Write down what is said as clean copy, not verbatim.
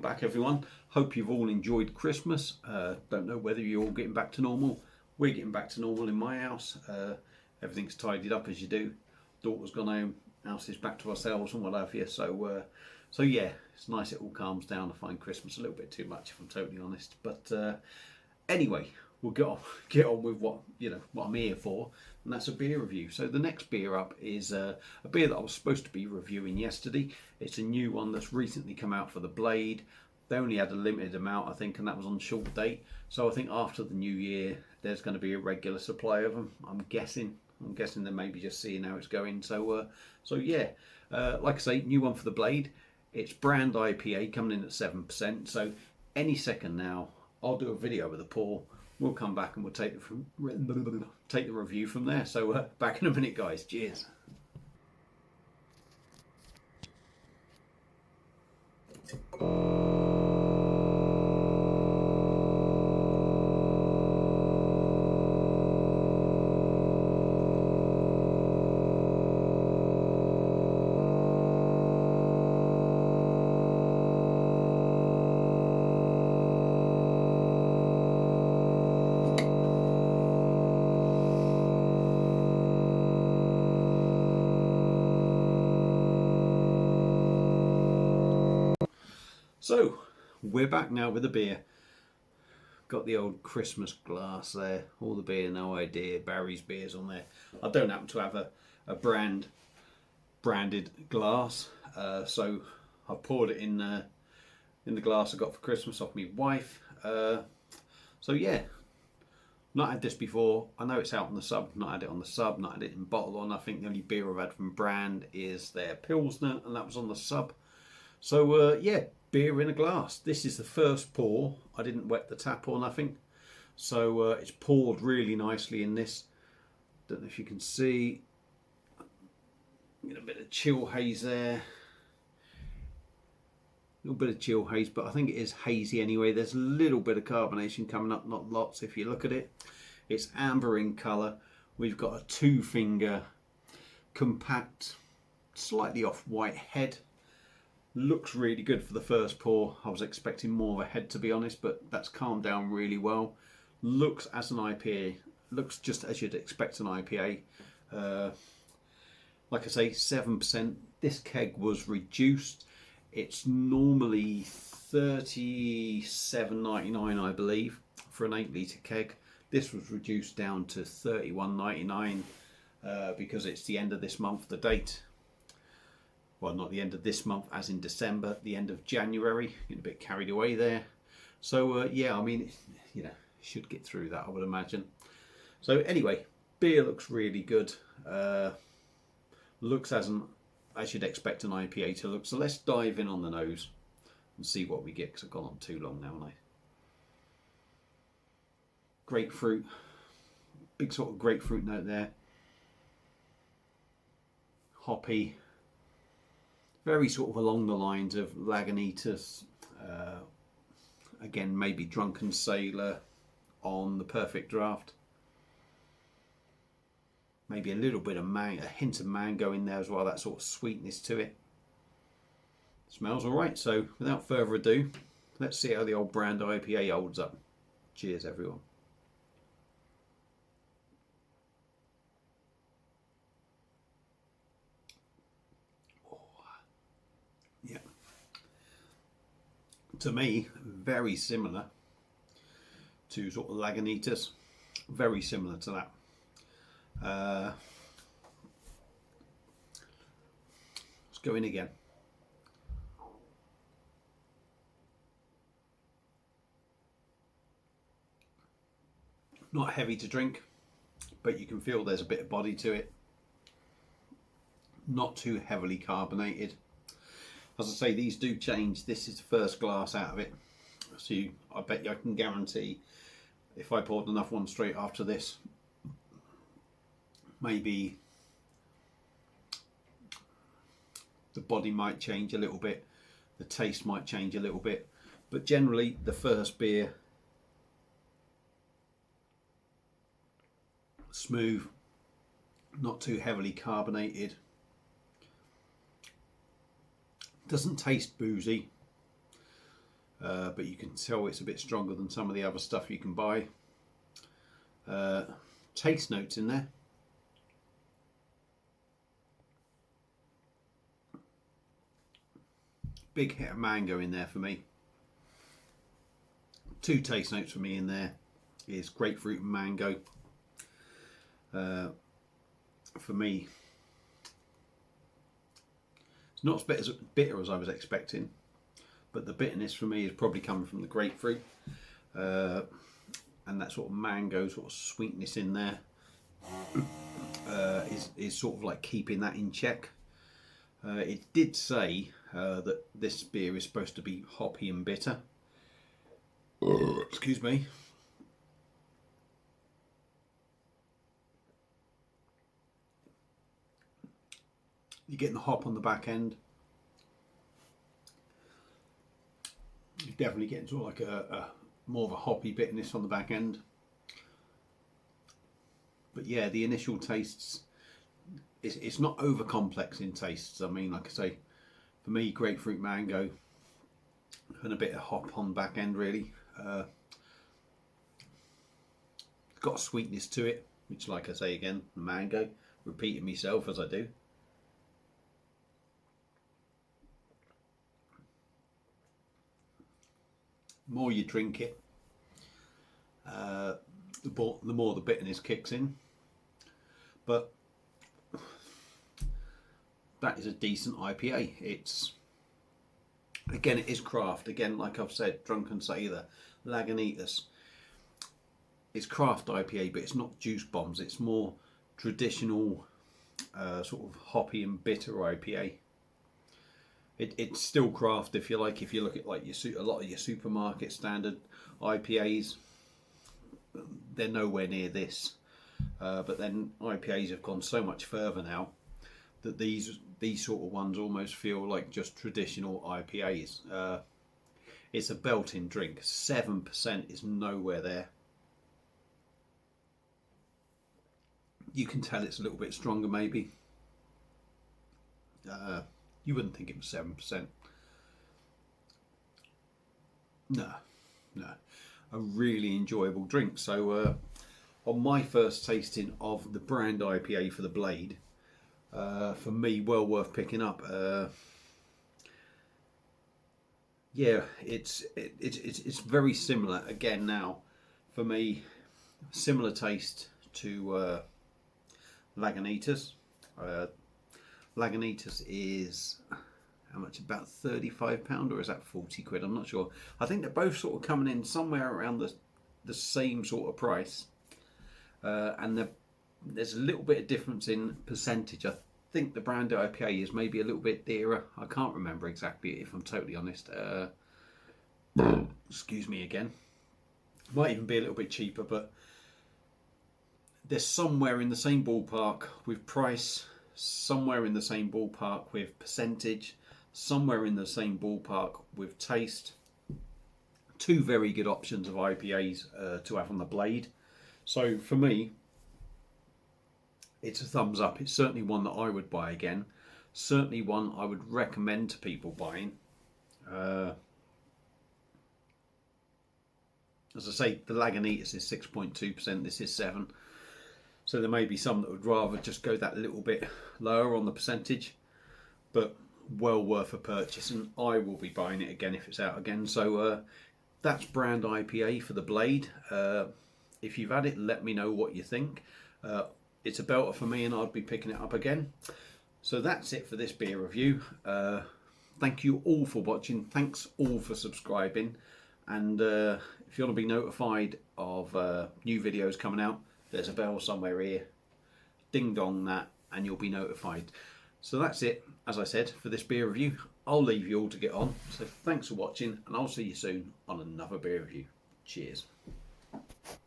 welcome back everyone. Hope you've all enjoyed Christmas. Don't know whether you're all getting back to normal. We're getting back to normal in my house. Everything's tidied up as you do. Daughter's gone home, house is back to ourselves and what have you. So yeah, it's nice it all calms down. I find Christmas a little bit too much if I'm totally honest. But anyway, we'll get on with what I'm here for, and that's a beer review. So the next beer up is a beer that I was supposed to be reviewing yesterday. It's a new one that's recently come out for the Blade. They only had a limited amount, I think, and that was on short date. So I think after the new year, there's going to be a regular supply of them. I'm guessing they're maybe just seeing how it's going. So yeah, like I say, new one for the Blade. It's brand IPA coming in at 7%. So any second now, I'll do a video with the pour. We'll come back and we'll take the review from there. So back in a minute, guys. Cheers. So we're back now with the beer. Got the old Christmas glass there. All the beer, no idea. Barry's beers on there. I don't happen to have a branded glass, so I poured it in the glass I got for Christmas off my wife. So yeah, not had this before. I know it's out on the sub. Not had it on the sub. Not had it in bottle or nothing. The only beer I've had from brand is their Pilsner, and that was on the sub. So yeah, beer in a glass. This is the first pour. I didn't wet the tap or nothing. So it's poured really nicely in this. Don't know if you can see. Get a bit of chill haze there. A little bit of chill haze, but I think it is hazy anyway. There's a little bit of carbonation coming up, not lots if you look at it. It's amber in colour. We've got a 2-finger compact, slightly off-white head. Looks really good for the first pour. I was expecting more of a head, to be honest, but that's calmed down really well. Looks as an IPA. Looks just as you'd expect an IPA. Like I say, 7%. This keg was reduced. It's normally $37.99, I believe, for an 8-litre keg. This was reduced down to $31.99 because it's the end of this month, the date. Well, not the end of this month, as in December, the end of January. Getting a bit carried away there. So, yeah, I mean, should get through that, I would imagine. So, anyway, beer looks really good. Looks as you'd expect an IPA to look. So, let's dive in on the nose and see what we get, because I've gone on too long now, haven't I? Grapefruit. Big sort of grapefruit note there. Hoppy. Very sort of along the lines of Lagunitas, again maybe Drunken Sailor on the Perfect Draft. Maybe a little bit of a hint of mango in there as well, that sort of sweetness to it. Smells alright, so without further ado, let's see how the old brand IPA holds up. Cheers everyone. Yeah, to me, very similar to sort of Lagunitas, very similar to that. Let's go in again. Not heavy to drink, but you can feel there's a bit of body to it. Not too heavily carbonated. As I say, these do change. This is the first glass out of it, so I bet you I can guarantee if I poured enough one straight after this, maybe the body might change a little bit, the taste might change a little bit, but generally the first beer, smooth, not too heavily carbonated. Doesn't taste boozy. but you can tell it's a bit stronger than some of the other stuff you can buy. Taste notes in there. Big hit of mango in there for me. 2 taste notes for me in there is grapefruit and mango. For me, it's not as bitter as I was expecting, but the bitterness for me is probably coming from the grapefruit, and that sort of mango sort of sweetness in there is sort of like keeping that in check. It did say that this beer is supposed to be hoppy and bitter. Excuse me. You're getting the hop on the back end. You're definitely getting sort of like a more of a hoppy bitterness on the back end. But yeah, the initial tastes, it's not over complex in tastes. I mean, like I say, for me, grapefruit, mango, and a bit of hop on the back end really. Got a sweetness to it, which, like I say again, the mango, repeating myself as I do. The more you drink it, the more the bitterness kicks in. But that is a decent IPA. It's, again, it is craft. Again, like I've said, Drunken Sailor, Lagunitas. It's craft IPA, but it's not juice bombs. It's more traditional, sort of hoppy and bitter IPA. It's still craft, if you like. If you look at like a lot of your supermarket standard IPAs, they're nowhere near this. But then IPAs have gone so much further now that these sort of ones almost feel like just traditional IPAs. It's a belting drink. 7% is nowhere there. You can tell it's a little bit stronger, maybe. You wouldn't think it was 7%. No. A really enjoyable drink. So on my first tasting of the brand IPA for the Blade, for me, well worth picking up. Yeah, it's very similar. Again, now for me, similar taste to Lagunitas. Lagunitas is how much? About £35, or is that 40 quid? I'm not sure. I think they're both sort of coming in somewhere around the same sort of price, and there's a little bit of difference in percentage. I think the brand IPA is maybe a little bit dearer. I can't remember exactly, if I'm totally honest. Excuse me again. Might even be a little bit cheaper, but they're somewhere in the same ballpark with price, somewhere in the same ballpark with percentage, somewhere in the same ballpark with taste. 2 very good options of IPAs to have on the Blade. So for me, it's a thumbs up. It's certainly one that I would buy again. Certainly one I would recommend to people buying. As I say, the Lagunitas is 6.2%. This is 7%. So there may be some that would rather just go that little bit lower on the percentage, but well worth a purchase, and I will be buying it again if it's out again. So that's brand IPA for the Blade. If you've had it, let me know what you think. It's a belter for me, and I'd be picking it up again. So that's it for this beer review. Thank you all for watching. Thanks all for subscribing. And if you want to be notified of new videos coming out, there's a bell somewhere here. Ding dong that, and you'll be notified. So that's it, as I said, for this beer review. I'll leave you all to get on. So thanks for watching, and I'll see you soon on another beer review. Cheers.